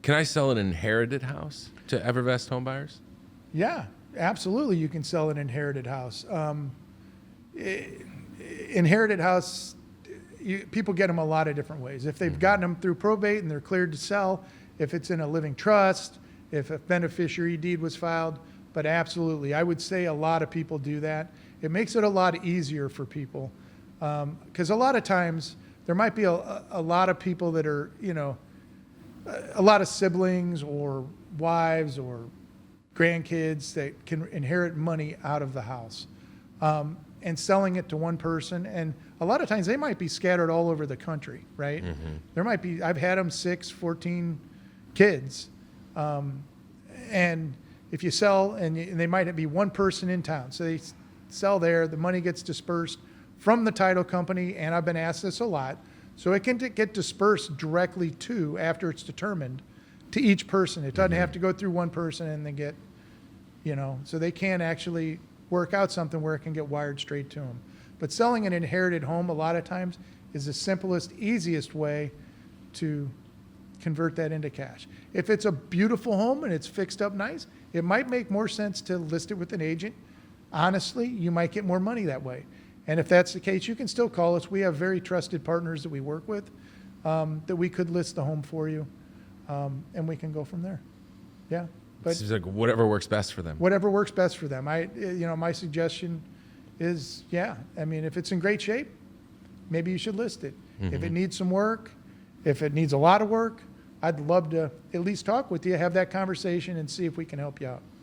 Can I sell an inherited house to Evervest Home Buyers? Yeah, absolutely. You can sell an inherited house. Inherited house, people get them a lot of different ways. If they've gotten them through probate and they're cleared to sell, if it's in a living trust, if a beneficiary deed was filed, but absolutely, I would say a lot of people do that. It makes it a lot easier for people because a lot of times there might be a lot of people that are, a lot of siblings or wives or grandkids that can inherit money out of the house and selling it to one person. And a lot of times they might be scattered all over the country, right? There might be, I've had them 6, 14 kids. And if you sell, and they might be one person in town. So they sell there, the money gets dispersed from the title company, and I've been asked this a lot. So it can get dispersed directly to, after it's determined, to each person. It doesn't have to go through one person and then get, so they can actually work out something where it can get wired straight to them. But selling an inherited home a lot of times is the simplest, easiest way to convert that into cash. If it's a beautiful home and it's fixed up nice, it might make more sense to list it with an agent. Honestly, you might get more money that way. And if that's the case, you can still call us. We have very trusted partners that we work with that we could list the home for you, and we can go from there. Yeah. But Seems like whatever works best for them. whatever works best for them. My suggestion is, if it's in great shape, maybe you should list it. If it needs some work, if it needs a lot of work, I'd love to at least talk with you, have that conversation, and see if we can help you out.